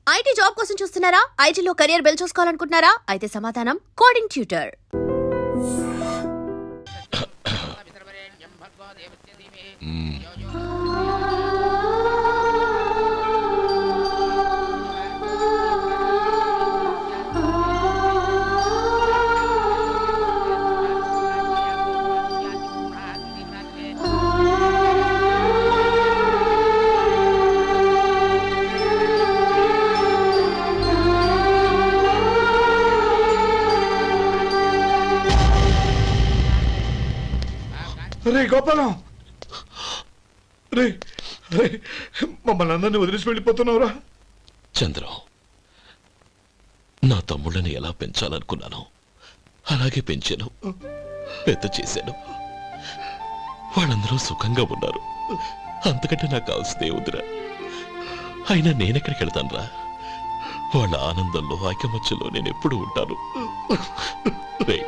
IT job కోసం చూస్తున్నారా? ఐటీలో కెరియర్ బిల్డ్ చూసుకోవాలనుకుంటున్నారా? అయితే సమాధానం కోడింగ్ ట్యూటర్. రే గోపాలం, రే రే మమ్మల్ని అందరినీ వదిలేసి వెళ్ళిపోతున్నావురా? చంద్రం, నా తమ్ముళ్ళని ఎలా పెంచాలనుకున్నాను అలాగే పెంచాను, పెద్ద చేశాను. వాళ్ళందరూ సుఖంగా ఉన్నారు. అంతకంటే నాకు కావాల్సిందే వద్దురా. అయినా నేనెక్కడికి వెళ్తానురా? వాళ్ళ ఆనందంలో ఐకమత్యంలో నేను ఎప్పుడు ఉంటాను. రే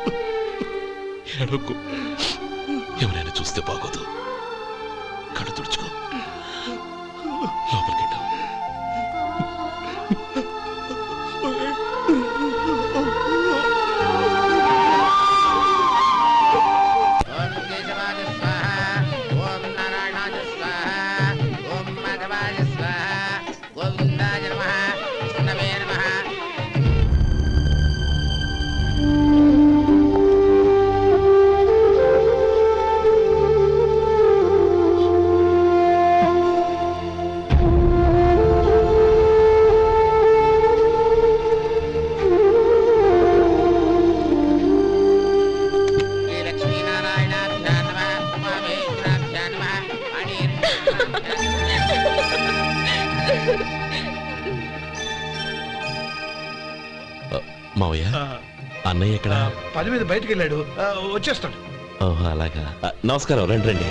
ఎడకు, ఎవరైనా చూస్తే బాగోదు. కళ్ళు తుడుచుకో, లోపలికి వెళ్ళు. మావయ్య, అన్నయ్య ఎక్కడ? పని మీద బయటకు వెళ్ళాడు, వచ్చేస్తాడు. ఓహో అలాగా. నమస్కారం, రండి రండి.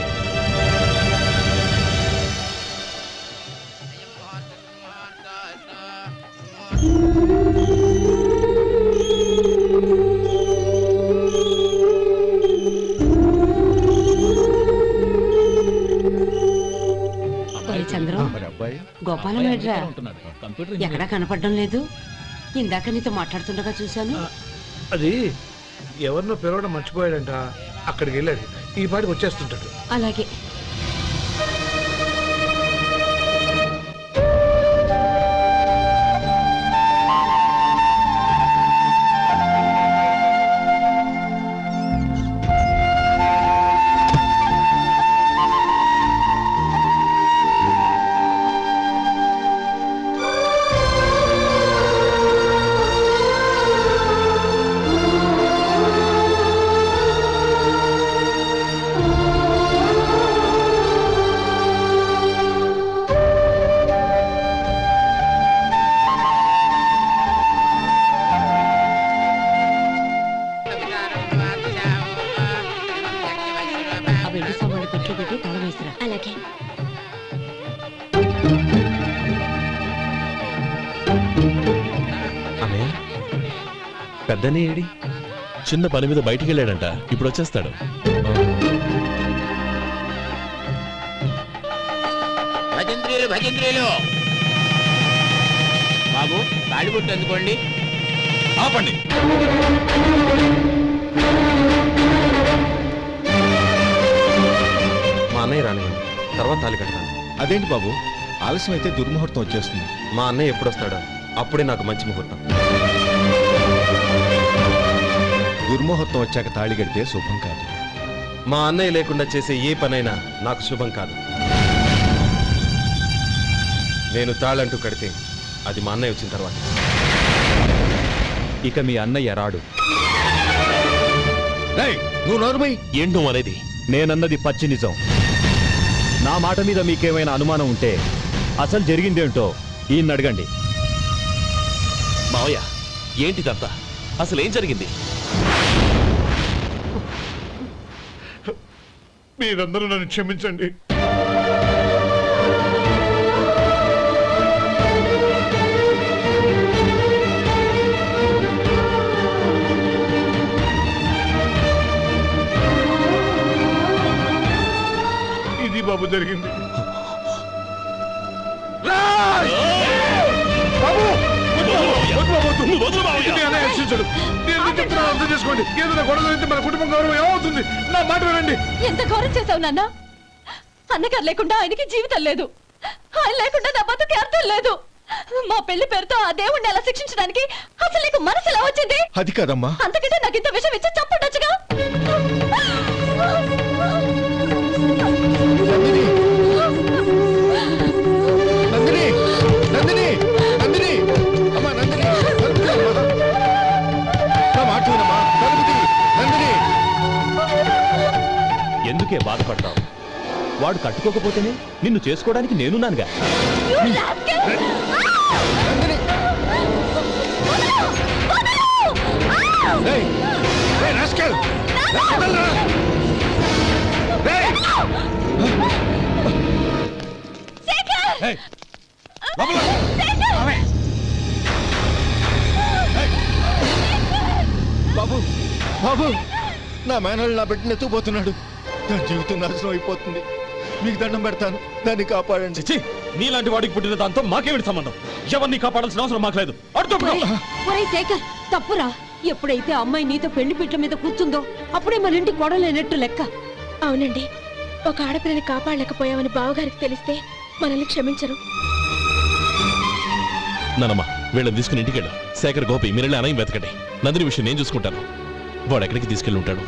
చంద్రం, గోపాలం ఎడ్రా ఎక్కడా కనపడడం లేదు. ఇందాక నీతో మాట్లాడుతుండగా చూశాను. అది ఎవరినో పిలవడం మర్చిపోయాడంట, అక్కడికి వెళ్ళాడు. ఈ పాటికి వచ్చేస్తుంటాడు. అలాగే. పెద్దనే ఏడి? చిన్న పని మీద బయటికి వెళ్ళాడంట, ఇప్పుడు వచ్చేస్తాడు. భజంత్రీలు భజంత్రీలు బాబు, తాళిబొట్టు అందుకోండి. ఆపండి. మా అన్నయ్య రానివ్వండి, తర్వాత తాళి కడతాను. అదేంటి బాబు, ఆలస్యం అయితే దుర్ముహూర్తం వచ్చేస్తుంది. మా అన్నయ్య ఎప్పుడు వస్తాడో అప్పుడే నాకు మంచి ముహూర్తం. దుర్ముహూర్తం వచ్చాక తాళి కడితే శుభం కాదు. మా అన్నయ్య లేకుండా చేసే ఏ పనైనా నాకు శుభం కాదు. నేను తాళంటూ కడితే అది మా అన్నయ్య వచ్చిన తర్వాత. ఇక మీ అన్నయ్య రాడు. నువ్వు నోరుమై. ఏంటో అనేది? నేనన్నది పచ్చి నిజం. నా మాట మీద మీకేమైనా అనుమానం ఉంటే అసలు జరిగిందేంటో ఈయన్ని అడగండి. మావయ్య, ఏంటిదంతా? అసలు ఏం జరిగింది? మీరందరూ నన్ను క్షమించండి. ఇది బాబు జరిగింది. బాబు అన్నయ్య హెచ్చరించాడు. నేను ఎందుకు చెప్తున్నాను అర్థం చేసుకోండి. ఏదైనా గొడవ జరిగితే మన కుటుంబం గౌరవం ఏమవుతుంది? నా మాట వినండి. ఎంత ఘోరం చేశావు నాన్న. అన్నగారు లేకుండా ఆయనకి జీవితం లేదు, ఆయన లేకుండా నా బతుకు అర్థం లేదు. మా పెళ్లి పేరుతో ఆ దేవుణ్ణి ఎలా శిక్షించడానికి అసలు నీకు మనసు ఎలా వచ్చింది? అది కాదమ్మా. అంతకంటే నాకు ఇంత విషయం ఇచ్చి చంపుండొచ్చుగా. నందిని నందిని నందిని అమ్మా నందిని నా మాట వినమ్మా. నందిని ఎందుకే బాధపడతావు? వాడు కట్టుకోకపోతేనే నిన్ను చేసుకోవడానికి నేనున్నానుగా. బాబు బాబు నా మేనల్ని నా బిడ్డను ఎత్తుకుపోతున్నాడు. నా జీవితం నాశనం అయిపోతుంది. మీకు దండం పెడతాను, దాన్ని కాపాడండి. చిచ్చి, నీలాంటి వాడికి పుట్టిన దాంతో మాకేమిటి సంబంధం? ఎవరిని కాపాడాల్సిన అవసరం మాకు లేదు. ఒరేయ్ శేఖర్, తప్పురా. ఎప్పుడైతే అమ్మాయి నీతో పెళ్లి పీటల మీద కూర్చుందో అప్పుడే మన ఇంటి కొడలేనట్టు లెక్క. అవునండి, ఒక ఆడపిల్లని కాపాడలేకపోయామని బావగారికి తెలిస్తే మనల్ని క్షమించరు. నానమ్మా వీళ్ళని తీసుకుని ఇంటికి వెళ్ళు. శేఖర్, గోపి మీరెళ్ళి అన్నయ్య వెతకండి. నందిని విషయం నేను చూసుకుంటాను. వాడు ఎక్కడికి తీసుకెళ్ళి ఉంటాడు.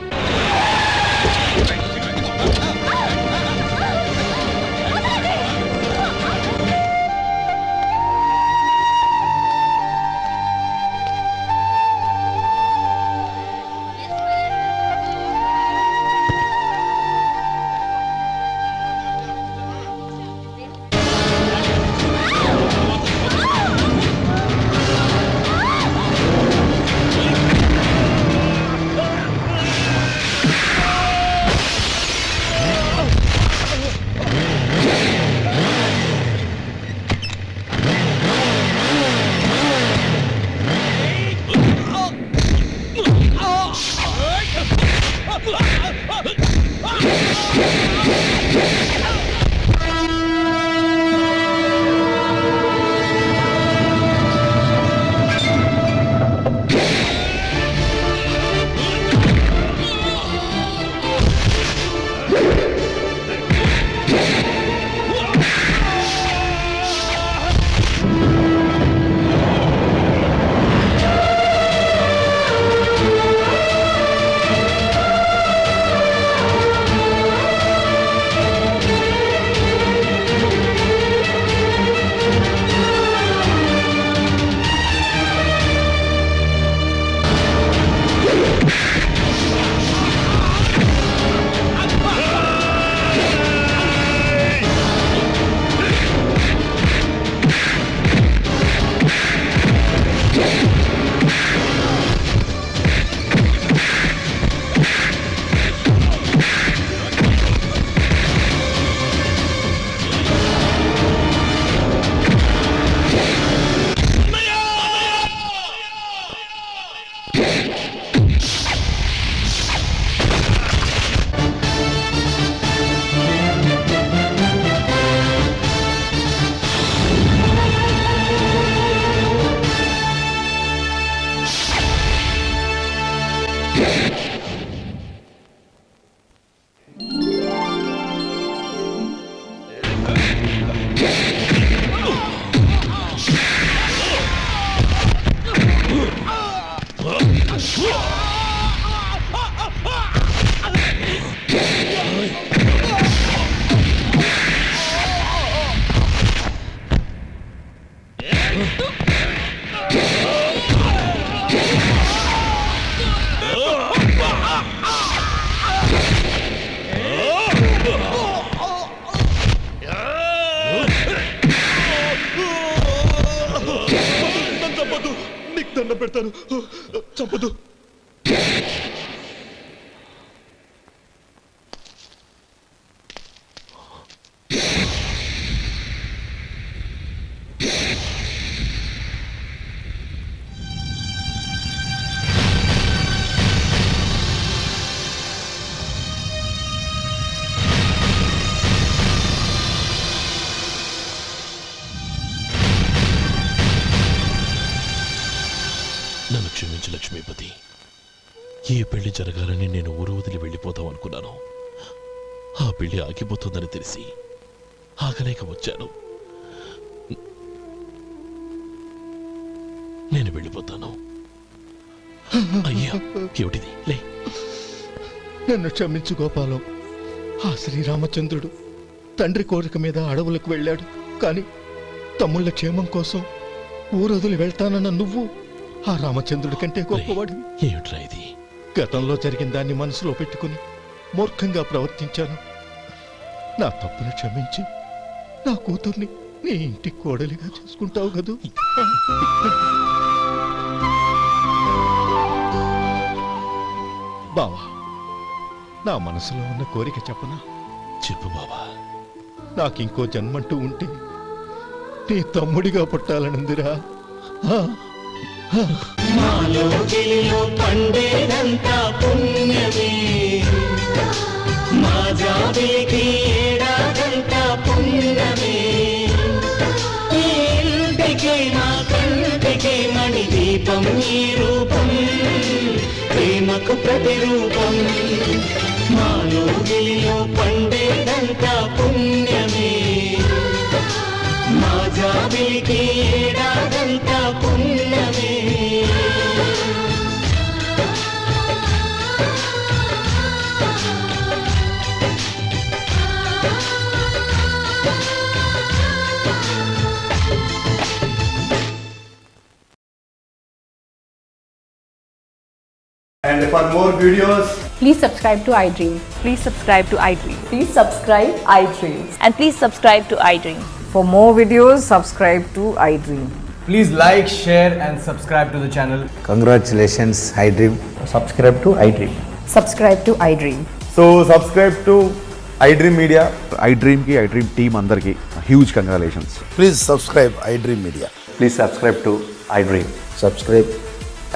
దండం పెడతాను, చంపదు. క్షమించు లక్ష్మీపతి. ఈ పెళ్లి జరగాలని నేను ఊరు వదిలి వెళ్ళిపోతాం అనుకున్నాను. ఆ పెళ్లి ఆగిపోతుందని తెలిసి ఆగలేక వచ్చాను. నేను వెళ్ళిపోతాను. అయ్యా, ఏమిటిది? లే. నన్ను క్షమించు గోపాలం. ఆ శ్రీరామచంద్రుడు తండ్రి కోరిక మీద అడవులకు వెళ్ళాడు. కానీ తమ్ముళ్ళ క్షేమం కోసం ఊరొదిలి వెళ్తానన్న నువ్వు ఆ రామచంద్రుడి కంటే గొప్పవాడివి. ఏమిట్రా ఇది? గతంలో జరిగిన దాన్ని మనసులో పెట్టుకుని మూర్ఖంగా ప్రవర్తించాను. నా తప్పును క్షమించి నా కూతుర్ని నీ ఇంటి కోడలిగా చేసుకుంటావు కదూ. బావా, నా మనసులో ఉన్న కోరిక చెప్పనా? చెప్పు బాబా. నాకింకో జన్మంటూ ఉంటే నీ తమ్ముడిగా పుట్టాలనుందిరా. పండేదంతా పుణ్యమే, మా జాబిలికి ఏడాదంతా పుణ్యమే. ఈ ఇంటికి మా కంటికి మణి దీపం ఈ రూపం, ప్రేమకు ప్రతిరూపం. మాలో గిలిలో పండేదంతా పుణ్యమే, మా జాబిలికి ఏడాదంతా పుణ్యమే. And for more videos, Please subscribe to iDream. Please subscribe to iDream. Please subscribe iDream. And please subscribe to iDream. For more videos, subscribe to iDream. please like, share and subscribe to the channel. Congratulations, iDream. Subscribe to iDream. Subscribe to iDream. So subscribe to iDream Media. iDream ki iDream team andarki huge congratulations. Please subscribe iDream Media. Please subscribe to iDream. Subscribe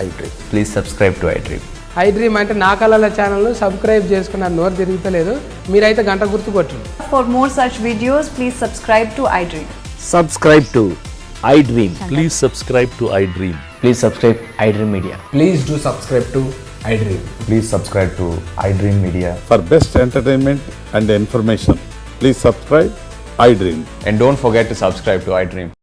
iDream. Please subscribe to iDream. iDream అంటే నా కళల channel subscribe చేసుకున్న నోరు తిరుగుతలేదు. మీరైతే గంట గుర్తు కొట్టండి. For more such videos, please subscribe to iDream. Subscribe to iDream. Please subscribe to iDream. Please subscribe iDream Media. Please do subscribe to iDream. Please subscribe to iDream Media. For best entertainment and information, please subscribe iDream. And don't forget to subscribe to iDream.